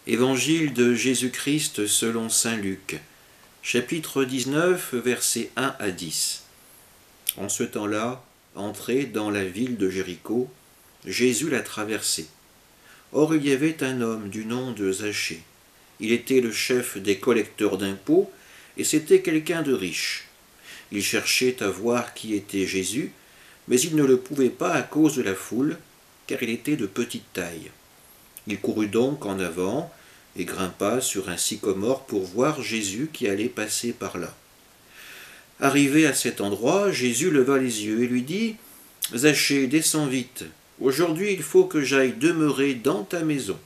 Évangile de Jésus-Christ selon saint Luc, chapitre 19, versets 1 à 10. En ce temps-là, entré dans la ville de Jéricho, Jésus la traversait. Or il y avait un homme du nom de Zachée. Il était le chef des collecteurs d'impôts, et c'était quelqu'un de riche. Il cherchait à voir qui était Jésus, mais il ne le pouvait pas à cause de la foule, car il était de petite taille. Il courut donc en avant et grimpa sur un sycomore pour voir Jésus qui allait passer par là. Arrivé à cet endroit, Jésus leva les yeux et lui dit « Zachée, descends vite. Aujourd'hui il faut que j'aille demeurer dans ta maison. »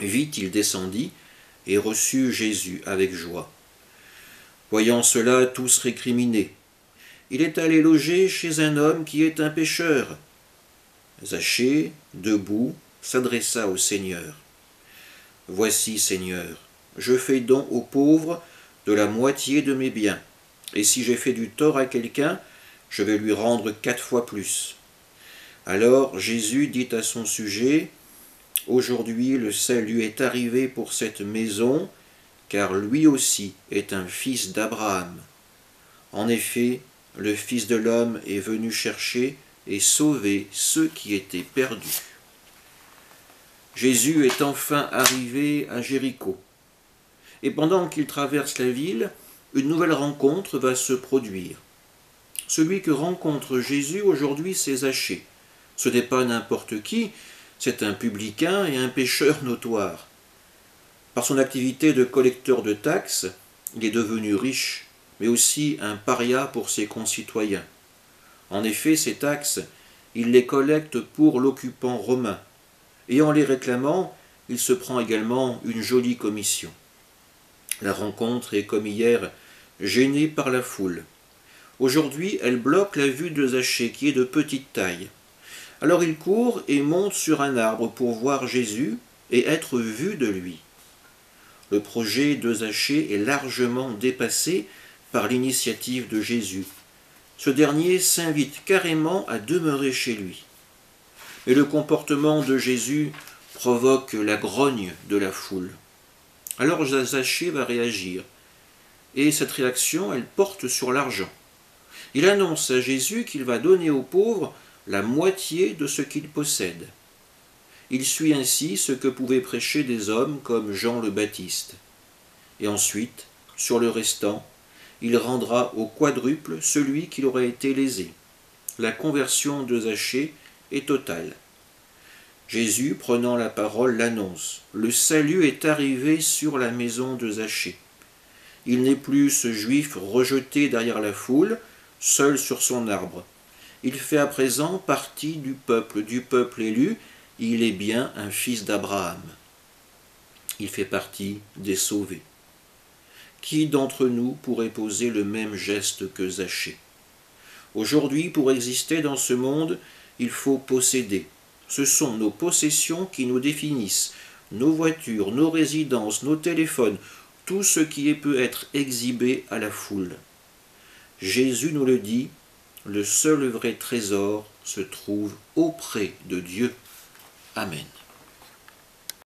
Vite il descendit et reçut Jésus avec joie. Voyant cela, tous récriminaient. « Il est allé loger chez un homme qui est un pécheur. » Zachée, debout, s'adressa au Seigneur. « Voici, Seigneur, je fais don aux pauvres de la moitié de mes biens, et si j'ai fait du tort à quelqu'un, je vais lui rendre 4 fois plus. » Alors Jésus dit à son sujet, « Aujourd'hui le salut est arrivé pour cette maison, car lui aussi est un fils d'Abraham. En effet, le Fils de l'homme est venu chercher et sauver ceux qui étaient perdus. » Jésus est enfin arrivé à Jéricho. Et pendant qu'il traverse la ville, une nouvelle rencontre va se produire. Celui que rencontre Jésus aujourd'hui, c'est Zachée. Ce n'est pas n'importe qui, c'est un publicain et un pécheur notoire. Par son activité de collecteur de taxes, il est devenu riche, mais aussi un paria pour ses concitoyens. En effet, ces taxes, il les collecte pour l'occupant romain, et en les réclamant, il se prend également une jolie commission. La rencontre est comme hier, gênée par la foule. Aujourd'hui, elle bloque la vue de Zachée, qui est de petite taille. Alors il court et monte sur un arbre pour voir Jésus et être vu de lui. Le projet de Zachée est largement dépassé par l'initiative de Jésus. Ce dernier s'invite carrément à demeurer chez lui. Mais le comportement de Jésus provoque la grogne de la foule. Alors Zachée va réagir, et cette réaction, elle porte sur l'argent. Il annonce à Jésus qu'il va donner aux pauvres la moitié de ce qu'il possède. Il suit ainsi ce que pouvaient prêcher des hommes comme Jean le Baptiste. Et ensuite, sur le restant, il rendra au quadruple celui qui aurait été lésé. La conversion de Zachée est totale. Jésus, prenant la parole, l'annonce. Le salut est arrivé sur la maison de Zachée. Il n'est plus ce juif rejeté derrière la foule, seul sur son arbre. Il fait à présent partie du peuple élu, il est bien un fils d'Abraham. Il fait partie des sauvés. Qui d'entre nous pourrait poser le même geste que Zachée? Aujourd'hui, pour exister dans ce monde, il faut posséder. Ce sont nos possessions qui nous définissent, nos voitures, nos résidences, nos téléphones, tout ce qui peut être exhibé à la foule. Jésus nous le dit, le seul vrai trésor se trouve auprès de Dieu. Amen.